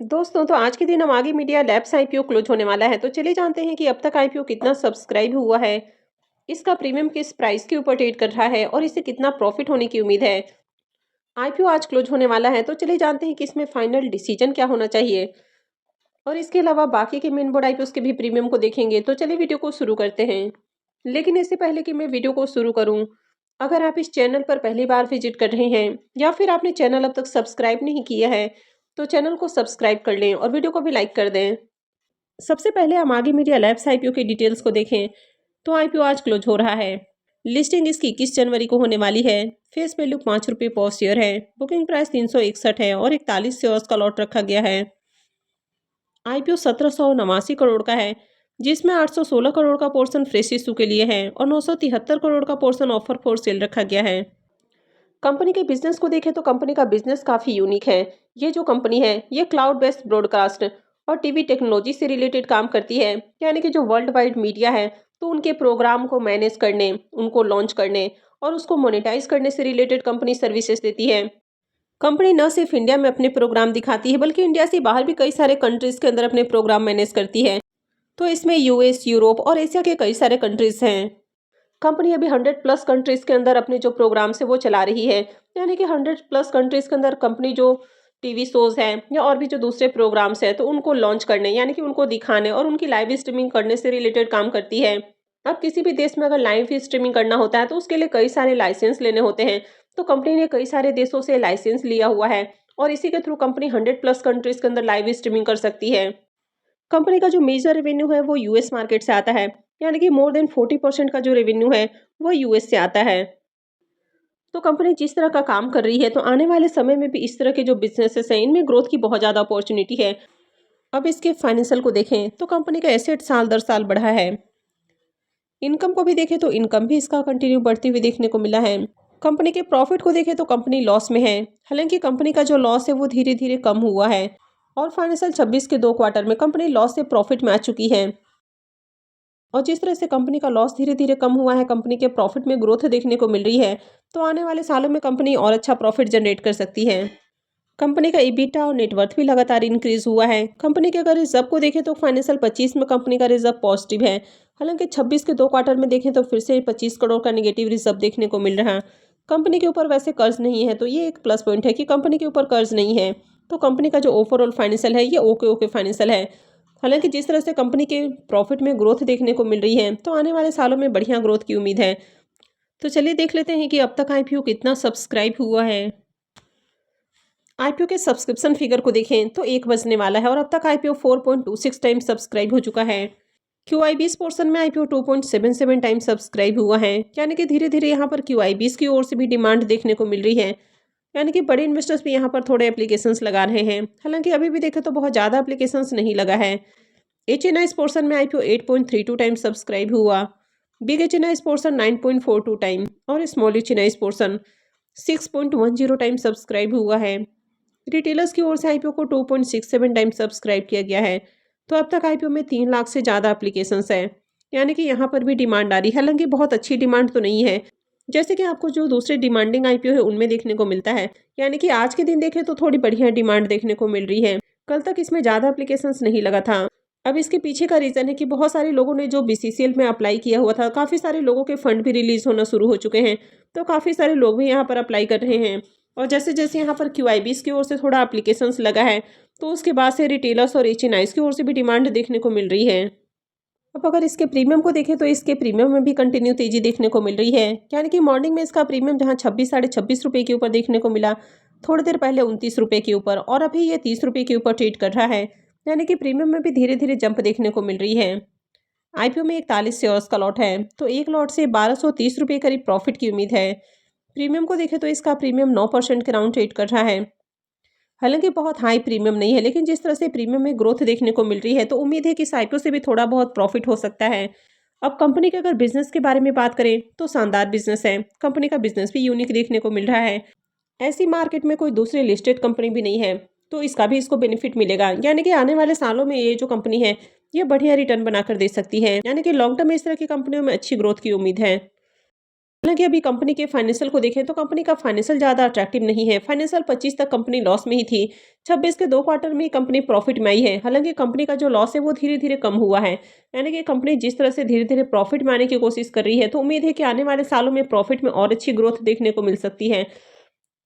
दोस्तों तो आज के दिन अमागी मीडिया लैब्स आईपीओ क्लोज होने वाला है। तो चलिए जानते हैं कि अब तक आईपीओ कितना सब्सक्राइब हुआ है, इसका प्रीमियम किस प्राइस के ऊपर ट्रेड कर रहा है और इसे कितना प्रॉफिट होने की उम्मीद है। आईपीओ आज क्लोज होने वाला है, तो चलिए जानते हैं कि इसमें फाइनल डिसीजन क्या होना चाहिए। और इसके अलावा बाकी के मेन बोर्ड आईपीओ के भी प्रीमियम को देखेंगे। तो चलिए वीडियो को शुरू करते हैं। लेकिन इससे पहले कि मैं वीडियो को शुरू करूं, अगर आप इस चैनल पर पहली बार विजिट कर रहे हैं या फिर आपने चैनल अब तक सब्सक्राइब नहीं किया है, तो चैनल को सब्सक्राइब कर लें और वीडियो को भी लाइक कर दें। सबसे पहले हम आगे मीडिया लैब्स आईपीओ की डिटेल्स को देखें। तो आईपीओ आज क्लोज हो रहा है। लिस्टिंग इसकी 21 जनवरी को होने वाली है। फेस वैल्यू ₹5 पर शेयर है। बुकिंग प्राइस 361 है और 41 शेयर्स का लॉट रखा गया है। आईपीओ 1789 करोड़ का है, जिसमें 816 करोड़ का पोर्शन फ्रेश इशू के लिए है और 973 करोड़ का पोर्शन ऑफर फॉर सेल रखा गया है। कंपनी के बिजनेस को देखें तो कंपनी का बिजनेस काफ़ी यूनिक है। ये जो कंपनी है ये क्लाउड बेस्ड ब्रॉडकास्ट और टीवी टेक्नोलॉजी से रिलेटेड काम करती है। यानी कि जो वर्ल्ड वाइड मीडिया है, तो उनके प्रोग्राम को मैनेज करने, उनको लॉन्च करने और उसको मोनेटाइज करने से रिलेटेड कंपनी सर्विसेज देती है। कंपनी न सिर्फ इंडिया में अपने प्रोग्राम दिखाती है, बल्कि इंडिया से बाहर भी कई सारे कंट्रीज के अंदर अपने प्रोग्राम मैनेज करती है। तो इसमें यूएस, यूरोप और एशिया के कई सारे कंट्रीज हैं। कंपनी अभी 100 प्लस कंट्रीज के अंदर अपने जो प्रोग्राम्स है वो चला रही है। यानी कि 100 प्लस कंट्रीज के अंदर कंपनी जो टीवी शोज हैं या और भी जो दूसरे प्रोग्राम्स हैं, तो उनको लॉन्च करने, यानी कि उनको दिखाने और उनकी लाइव स्ट्रीमिंग करने से रिलेटेड काम करती है। अब किसी भी देश में अगर लाइव स्ट्रीमिंग करना होता है, तो उसके लिए कई सारे लाइसेंस लेने होते हैं। तो कंपनी ने कई सारे देशों से लाइसेंस लिया हुआ है और इसी के थ्रू कंपनी 100 प्लस कंट्रीज के अंदर लाइव स्ट्रीमिंग कर सकती है। कंपनी का जो मेजर रेवेन्यू है वो यूएस मार्केट से आता है। यानी कि मोर देन 40% का जो रेवेन्यू है वो यूएस से आता है। तो कंपनी जिस तरह का काम कर रही है, तो आने वाले समय में भी इस तरह के जो बिजनेसेस हैं इनमें ग्रोथ की बहुत ज़्यादा अपॉर्चुनिटी है। अब इसके फाइनेंशियल को देखें तो कंपनी का एसेट साल दर साल बढ़ा है। इनकम को भी देखें तो इनकम भी इसका कंटिन्यू बढ़ती हुई देखने को मिला है। कंपनी के प्रॉफिट को देखें तो कंपनी लॉस में है। हालांकि कंपनी का जो लॉस है वो धीरे धीरे कम हुआ है और फाइनेंशियल 26 के 2 क्वार्टर में कंपनी लॉस से प्रॉफिट में आ चुकी है। और जिस तरह से कंपनी का लॉस धीरे धीरे कम हुआ है, कंपनी के प्रॉफिट में ग्रोथ देखने को मिल रही है। तो आने वाले सालों में कंपनी और अच्छा प्रॉफिट जनरेट कर सकती है। कंपनी का ईबिटा और नेटवर्थ भी लगातार इंक्रीज हुआ है। कंपनी के अगर रिजर्व को देखें तो फाइनेंशियल 25 में कंपनी का रिजर्व पॉजिटिव है। हालांकि 26 के 2 क्वार्टर में देखें तो फिर से 25 करोड़ का नेगेटिव रिजर्व देखने को मिल रहा है। कंपनी के ऊपर वैसे कर्ज नहीं है, तो ये एक प्लस पॉइंट है कि कंपनी के ऊपर कर्ज नहीं है। तो कंपनी का जो ओवरऑल फाइनेंशियल है ये ओके ओके फाइनेंशियल है। हालांकि जिस तरह से कंपनी के प्रॉफिट में ग्रोथ देखने को मिल रही है, तो आने वाले सालों में बढ़िया ग्रोथ की उम्मीद है। तो चलिए देख लेते हैं कि अब तक आईपीओ कितना सब्सक्राइब हुआ है। आईपीओ के सब्सक्रिप्शन फिगर को देखें तो 1 बजने वाला है और अब तक आईपीओ 4.26 टाइम सब्सक्राइब हो चुका है। क्यूआईबीस पोर्शन में आईपीओ 2.77 टाइम सब्सक्राइब हुआ है। यानी कि धीरे धीरे यहाँ पर क्यूआईबीस की ओर से भी डिमांड देखने को मिल रही है। यानी कि बड़े इन्वेस्टर्स भी यहाँ पर थोड़े एप्लीकेशंस लगा रहे हैं। हालांकि अभी भी देखें तो बहुत ज़्यादा एप्लीकेशंस नहीं लगा है। एचएनआई पोर्शन में आईपीओ 8.32 टाइम सब्सक्राइब हुआ। बिग एचएनआई पोर्शन 9.42 टाइम और small HNI portion 6.10 time subscribe हुआ है। रिटेलर्स की ओर से आईपीओ को 2.67 टाइम सब्सक्राइब किया गया है। तो अब तक आईपीओ में 3 लाख से ज़्यादा एप्लीकेशंस हैं। यानी कि यहाँ पर भी डिमांड आ रही है। हालांकि बहुत अच्छी डिमांड तो नहीं है, जैसे कि आपको जो दूसरे डिमांडिंग आईपीओ है उनमें देखने को मिलता है। यानी कि आज के दिन देखें तो थोड़ी बढ़िया डिमांड देखने को मिल रही है। कल तक इसमें ज़्यादा एप्लीकेशंस नहीं लगा था। अब इसके पीछे का रीज़न है कि बहुत सारे लोगों ने जो बीसीसीएल में अप्लाई किया हुआ था, काफ़ी सारे लोगों के फंड भी रिलीज होना शुरू हो चुके हैं। तो काफ़ी सारे लोग भी यहाँ पर अप्लाई कर रहे हैं। और जैसे जैसे यहाँ पर क्यूआईबीस की ओर से थोड़ा एप्लीकेशंस लगा है, तो उसके बाद से रिटेलर्स और एचएनआईज की ओर से भी डिमांड देखने को मिल रही है। अब अगर इसके प्रीमियम को देखें तो इसके प्रीमियम में भी कंटिन्यू तेजी देखने को मिल रही है। यानी कि मॉर्निंग में इसका प्रीमियम जहाँ 26 साढ़े 26 रुपये के ऊपर देखने को मिला, थोड़ी देर पहले 29 रुपये के ऊपर, और अभी ये 30 रुपये के ऊपर ट्रेड कर रहा है। यानी कि प्रीमियम में भी धीरे धीरे जंप देखने को मिल रही है। आईपीओ में 41 शेयर्स का लॉट है, तो एक लॉट से 1230 रुपये करीब प्रॉफिट की उम्मीद है। प्रीमियम को देखें तो इसका प्रीमियम 9% के राउंड ट्रेड कर रहा है। हालांकि बहुत हाई प्रीमियम नहीं है, लेकिन जिस तरह से प्रीमियम में ग्रोथ देखने को मिल रही है, तो उम्मीद है कि साइटो से भी थोड़ा बहुत प्रॉफिट हो सकता है। अब कंपनी के अगर बिजनेस के बारे में बात करें तो शानदार बिजनेस है। कंपनी का बिजनेस भी यूनिक देखने को मिल रहा है। ऐसी मार्केट में कोई दूसरी लिस्टेड कंपनी भी नहीं है, तो इसका भी इसको बेनिफिट मिलेगा। यानी कि आने वाले सालों में ये जो कंपनी है ये बढ़िया रिटर्न बनाकर दे सकती है। यानी कि लॉन्ग टर्म में इस तरह की कंपनियों में अच्छी ग्रोथ की उम्मीद है। हालांकि अभी कंपनी के फाइनेंशियल को देखें तो कंपनी का फाइनेंशियल ज़्यादा अट्रैक्टिव नहीं है। फाइनेंशियल 25 तक कंपनी लॉस में ही थी। 26 के 2 क्वार्टर में ही कंपनी प्रॉफिट में आई है। हालांकि कंपनी का जो लॉस है वो धीरे-धीरे कम हुआ है। यानी कि कंपनी जिस तरह से धीरे-धीरे प्रॉफिट में आने की कोशिश कर रही है, तो उम्मीद है कि आने वाले सालों में प्रॉफिट में और अच्छी ग्रोथ देखने को मिल सकती है।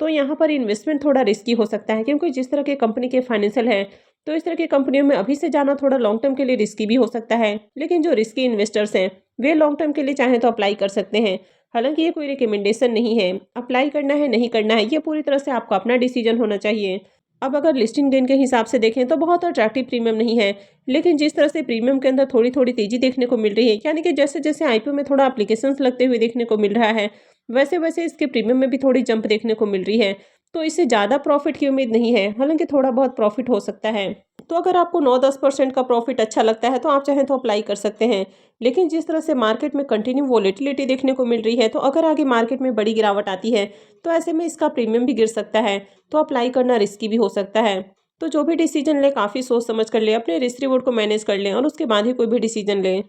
तो यहाँ पर इन्वेस्टमेंट थोड़ा रिस्की हो सकता है, क्योंकि जिस तरह के कंपनी के फाइनेंशियल है, तो इस तरह की कंपनियों में अभी से जाना थोड़ा लॉन्ग टर्म के लिए रिस्की भी हो सकता है। लेकिन जो रिस्की इन्वेस्टर्स हैं, वे लॉन्ग टर्म के लिए चाहें तो अप्लाई कर सकते हैं। हालांकि ये कोई रिकमेंडेशन नहीं है, अप्लाई करना है नहीं करना है ये पूरी तरह से आपका अपना डिसीजन होना चाहिए। अब अगर लिस्टिंग डेट के हिसाब से देखें तो बहुत अट्रैक्टिव प्रीमियम नहीं है, लेकिन जिस तरह से प्रीमियम के अंदर थोड़ी थोड़ी तेजी देखने को मिल रही है, यानी कि जैसे जैसे आईपीओ में थोड़ा एप्लीकेशंस लगते हुए देखने को मिल रहा है, वैसे वैसे इसके प्रीमियम में भी थोड़ी जंप देखने को मिल रही है। तो इससे ज़्यादा प्रॉफिट की उम्मीद नहीं है, हालांकि थोड़ा बहुत प्रॉफिट हो सकता है। तो अगर आपको 9-10% का प्रॉफिट अच्छा लगता है तो आप चाहें तो अप्लाई कर सकते हैं। लेकिन जिस तरह से मार्केट में कंटिन्यू वोलेटिलिटी देखने को मिल रही है, तो अगर आगे मार्केट में बड़ी गिरावट आती है, तो ऐसे में इसका प्रीमियम भी गिर सकता है। तो अप्लाई करना रिस्की भी हो सकता है। तो जो भी डिसीजन ले काफ़ी सोच समझ कर ले, अपने रिस्क रिवॉर्ड को मैनेज कर लें और उसके बाद ही कोई भी डिसीजन लें।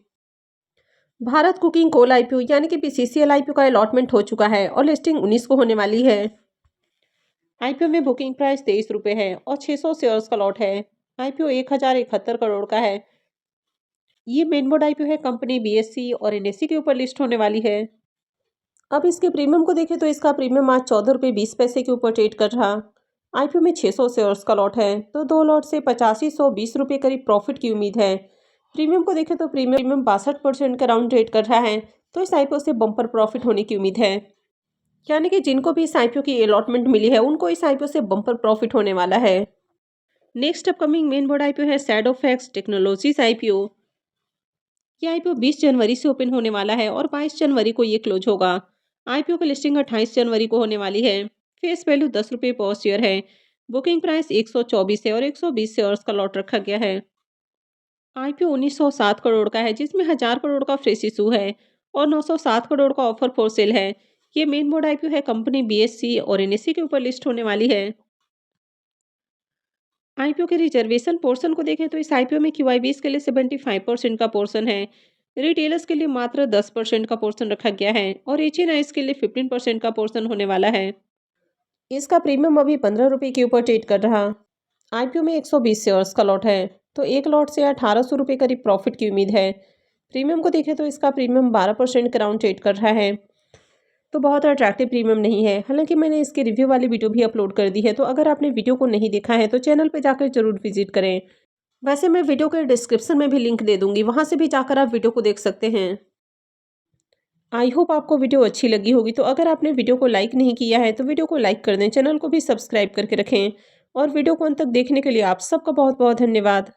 भारत कुकिंग कोल आईपीओ यानी कि बीसीसीएल आईपीओ का अलॉटमेंट हो चुका है और लिस्टिंग 19 को होने वाली है। आईपीओ में बुकिंग प्राइस 23 रुपये है और 600 शेयर्स का लॉट है। आईपीओ 1071 करोड़ का है। ये मेन बोर्ड आईपीओ है, कंपनी बीएससी और एनएससी के ऊपर लिस्ट होने वाली है। अब इसके प्रीमियम को देखें तो इसका प्रीमियम आज 14 रुपये 20 पैसे के ऊपर ट्रेड कर रहा। आईपीओ में 600 शेयर्स का लॉट है, तो 2 लॉट से 85-120 रुपये करीब प्रॉफिट की उम्मीद है। प्रीमियम को देखें तो प्रीमियम 62% का राउंड ट्रेड कर रहा है, तो इस आईपीओ से बम्पर प्रॉफिट होने की उम्मीद है। यानी कि जिनको भी इस आईपीओ की अलॉटमेंट मिली है, उनको इस आईपीओ से बम्पर प्रॉफिट होने वाला है। Next upcoming main board IPO है सैडोफैक्स टेक्नोलॉजीज आईपीओ। ये आईपीओ 20 जनवरी से ओपन होने वाला है और 22 जनवरी को ये क्लोज होगा। आईपीओ की लिस्टिंग 28 जनवरी को होने वाली है। फेस वैल्यू 10 रुपये पर शेयर है। बुकिंग प्राइस 124 है और 120 शेयर्स का लॉट रखा गया है। आईपीओ 1907 करोड़ का है, जिसमें 1000 करोड़ का फ्रेश इशू है और 907 करोड़ का ऑफर फॉर सेल है। ये मेन बोर्ड आईपीओ है, कंपनी बीएससी और एनएससी के ऊपर लिस्ट होने वाली है। आईपीओ के रिजर्वेशन पोर्शन को देखें तो इस आईपीओ में क्यूआईबीज के लिए 75% का पोर्शन है। रिटेलर्स के लिए मात्र 10% का पोर्शन रखा गया है और एचएनआईज के लिए 15% का पोर्शन होने वाला है। इसका प्रीमियम अभी 15 रुपये के ऊपर ट्रेड कर रहा। आईपीओ में 120 शेयर्स का लॉट है, तो एक लॉट से 1800 रुपये करीब प्रॉफिट की उम्मीद है। प्रीमियम को देखें तो इसका प्रीमियम 12% के राउंड ट्रेड कर रहा है, तो बहुत अट्रैक्टिव प्रीमियम नहीं है। हालांकि मैंने इसकी रिव्यू वाली वीडियो भी अपलोड कर दी है, तो अगर आपने वीडियो को नहीं देखा है तो चैनल पर जाकर जरूर विजिट करें। वैसे मैं वीडियो के डिस्क्रिप्शन में भी लिंक दे दूंगी, वहां से भी जाकर आप वीडियो को देख सकते हैं। आई होप आपको वीडियो अच्छी लगी होगी। तो अगर आपने वीडियो को लाइक नहीं किया है तो वीडियो को लाइक कर दें, चैनल को भी सब्सक्राइब करके रखें और वीडियो को अंत तक देखने के लिए आप सबका बहुत बहुत धन्यवाद।